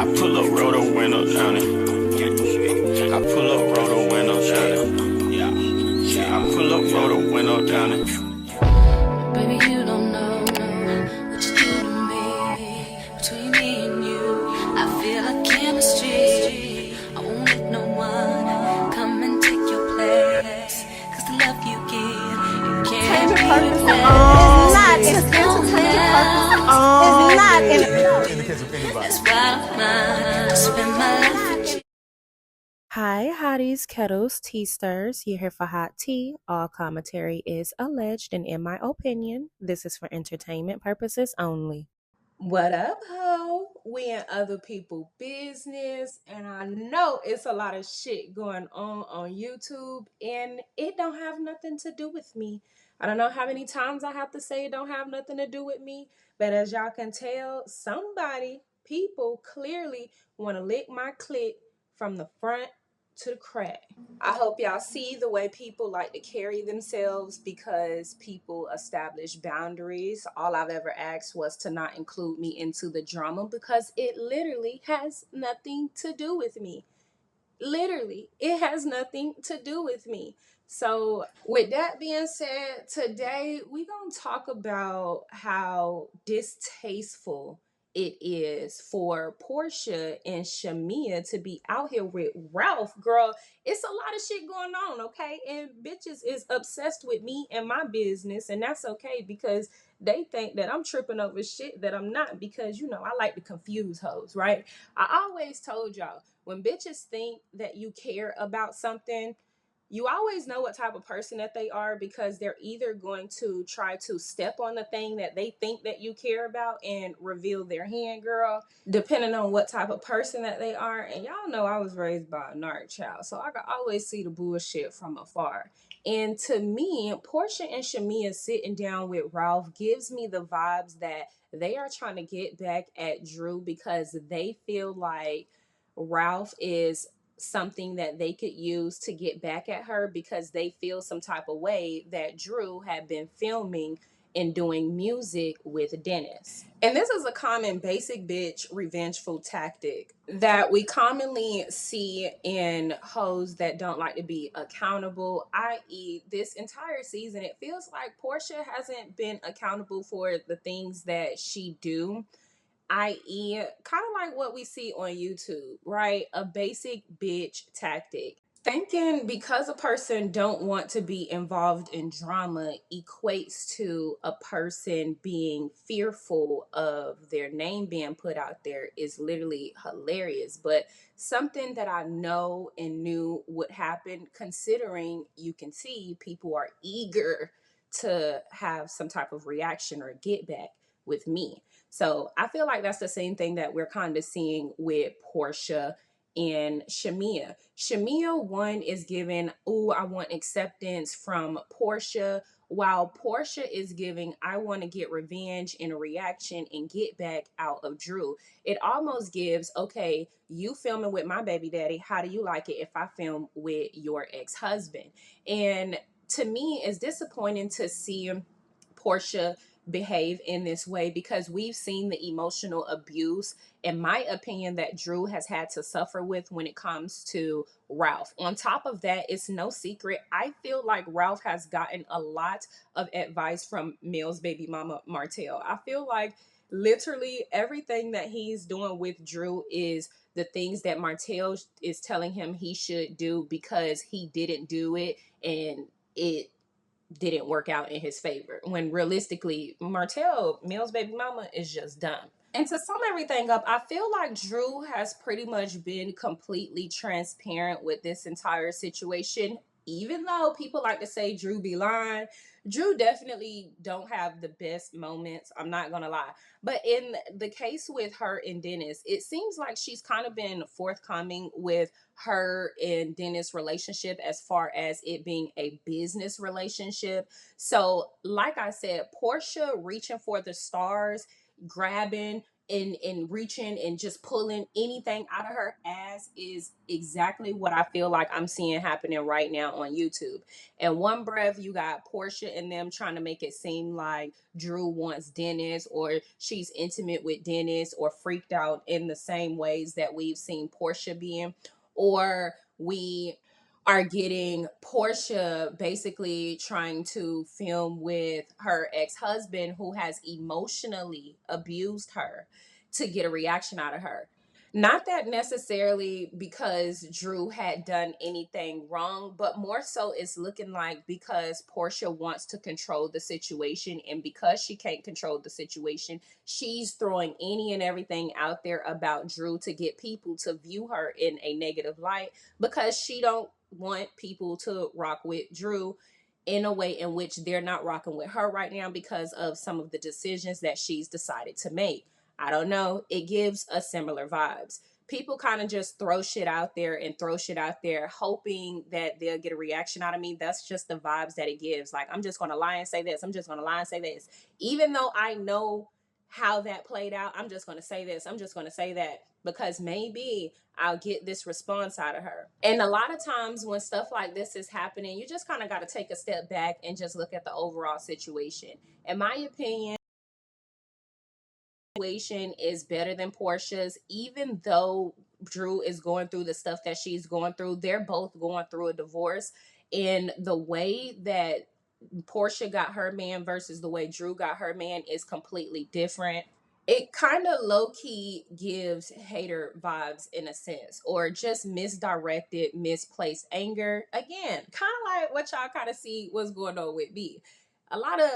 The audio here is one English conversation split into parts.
I pull up, roll the window down it. I pull up, roll the window down it. Yeah, I pull up, roll the window down it. Baby, you don't know what you do to me. Between me and you, I feel like chemistry. I won't let no one come and take your place. Cause the love you give, you can't be replaced. It's not in the case of anybody. That's why I spend my life with you. Hi, hotties, kettles, tea stirs. You're here for hot tea. All commentary is alleged, and in my opinion, this is for entertainment purposes only. What up, ho? We in other people business, and I know it's a lot of shit going on YouTube, and it don't have nothing to do with me. I don't know how many times I have to say it don't have nothing to do with me, but as y'all can tell, people clearly want to lick my clit from the front to the crack. I hope y'all see the way people like to carry themselves because people establish boundaries. All I've ever asked was to not include me into the drama because it literally has nothing to do with me. Literally, it has nothing to do with me. So, with that being said, today we're going to talk about how distasteful it is for Porsha and Shamea to be out here with Ralph. Girl, it's a lot of shit going on, okay? And bitches is obsessed with me and my business, and that's okay because they think that I'm tripping over shit that I'm not because, I like to confuse hoes, right? I always told y'all, when bitches think that you care about something, you always know what type of person that they are because they're either going to try to step on the thing that they think that you care about and reveal their hand, girl, depending on what type of person that they are. And y'all know I was raised by a narc child, so I could always see the bullshit from afar. And to me, Porsha and Shamea sitting down with Ralph gives me the vibes that they are trying to get back at Drew because they feel like Ralph is something that they could use to get back at her because they feel some type of way that Drew had been filming and doing music with Dennis. And this is a common basic bitch revengeful tactic that we commonly see in hoes that don't like to be accountable, i.e. this entire season it feels like Porsha hasn't been accountable for the things that she do, i.e., kind of like what we see on YouTube, right? A basic bitch tactic. Thinking because a person don't want to be involved in drama equates to a person being fearful of their name being put out there is literally hilarious. But something that I know and knew would happen, considering you can see people are eager to have some type of reaction or get back with me. So I feel like that's the same thing that we're kind of seeing with Porsha and Shamea. Shamea, one, is giving, "Ooh, I want acceptance" from Porsha, while Porsha is giving, "I want to get revenge and a reaction and get back out of Drew." It almost gives, okay, you filming with my baby daddy, how do you like it if I film with your ex-husband? And to me, it's disappointing to see Porsha behave in this way because we've seen the emotional abuse, in my opinion, that Drew has had to suffer with when it comes to Ralph. On top of that, it's no secret, I feel like Ralph has gotten a lot of advice from Mills' baby mama Martell. I feel like literally everything that he's doing with Drew is the things that Martell is telling him he should do because he didn't do it and it didn't work out in his favor. When realistically, Martell, Mills' baby mama, is just dumb. And to sum everything up, I feel like Drew has pretty much been completely transparent with this entire situation. Even though people like to say Drew be lying, Drew definitely don't have the best moments. I'm not gonna lie. But in the case with her and Dennis, it seems like she's kind of been forthcoming with her and Dennis' relationship as far as it being a business relationship. So, like I said, Porsha reaching for the stars, grabbing in reaching and just pulling anything out of her ass is exactly what I feel like I'm seeing happening right now on YouTube. And one breath, you got Porsha and them trying to make it seem like Drew wants Dennis, or she's intimate with Dennis, or freaked out in the same ways that we've seen Porsha being, or we are getting Porsha basically trying to film with her ex-husband who has emotionally abused her to get a reaction out of her. Not that necessarily because Drew had done anything wrong, but more so it's looking like because Porsha wants to control the situation, and because she can't control the situation, she's throwing any and everything out there about Drew to get people to view her in a negative light, because she don't want people to rock with Drew in a way in which they're not rocking with her right now because of some of the decisions that she's decided to make. I don't know. It gives a similar vibes. People kind of just throw shit out there and throw shit out there hoping that they'll get a reaction out of me. That's just the vibes that it gives. Like, I'm just going to lie and say this. I'm just going to lie and say this. Even though I know how that played out, I'm just going to say this. I'm just going to say that, because maybe I'll get this response out of her. And a lot of times when stuff like this is happening, you just kind of got to take a step back and just look at the overall situation. In my opinion, is better than Porsha's. Even though Drew is going through the stuff that she's going through, they're both going through a divorce, and the way that Porsha got her man versus the way Drew got her man is completely different. It kind of low-key gives hater vibes in a sense, or just misdirected, misplaced anger. Again, kind of like what y'all kind of see what's going on with me. A lot of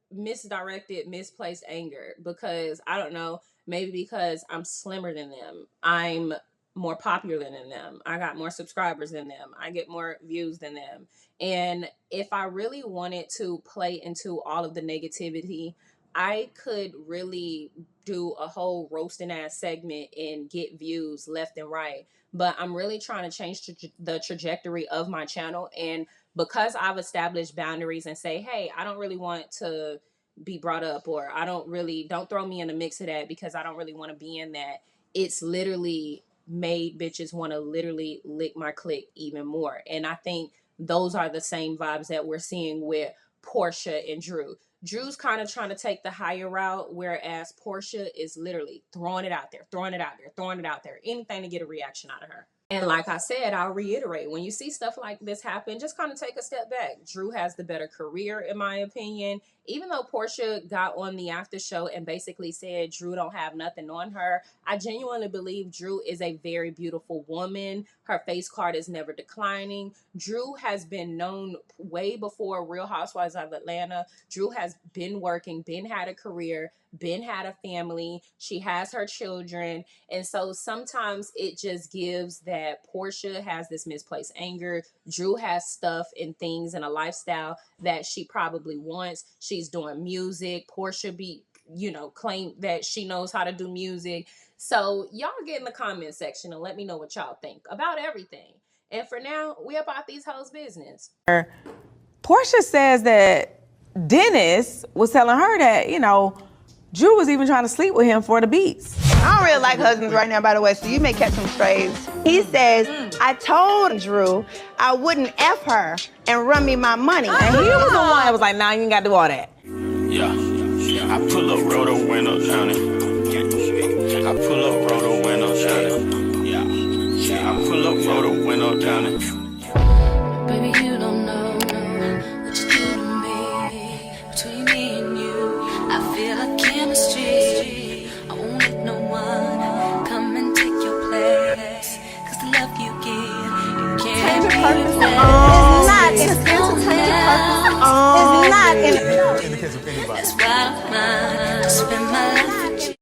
misdirected, misplaced anger, because I don't know, maybe because I'm slimmer than them, I'm more popular than them, I got more subscribers than them, I get more views than them. And if I really wanted to play into all of the negativity, I could really do a whole roasting ass segment and get views left and right. But I'm really trying to change the trajectory of my channel. And because I've established boundaries and say, hey, I don't really want to be brought up, or don't throw me in the mix of that because I don't really want to be in that. It's literally made bitches want to literally lick my click even more. And I think those are the same vibes that we're seeing with Porsha and Drew. Drew's kind of trying to take the higher route, whereas Porsha is literally throwing it out there, throwing it out there, throwing it out there, anything to get a reaction out of her. And like I said, I'll reiterate, when you see stuff like this happen, just kind of take a step back. Drew has the better career, in my opinion. Even though Porsha got on the after show and basically said Drew don't have nothing on her, I genuinely believe Drew is a very beautiful woman. Her face card is never declining. Drew has been known way before Real Housewives of Atlanta. Drew has been working, been had a career, been had a family. She has her children. And so sometimes it just gives that Porsha has this misplaced anger. Drew has stuff and things and a lifestyle that she probably wants. She's doing music. Porsha claim that she knows how to do music. So y'all get in the comment section and let me know what y'all think about everything. And for now, we about these hoes' business. Porsha says that Dennis was telling her that, Drew was even trying to sleep with him for the beats. I don't really like husbands right now, by the way, so you may catch some strays. He says, I told Drew I wouldn't F her and run me my money. And he was the one that was like, nah, you ain't got to do all that. Yeah, I pull up, roll the window down it. I pull up, roll the window down it. Yeah, I pull up, roll the window down it. Baby, you don't know what you do to me. Between me and you, I feel like chemistry. I won't let no one come and take your place. Cause the love you give, you can't It's not in In the case of anybody. That's why I spend my life with you.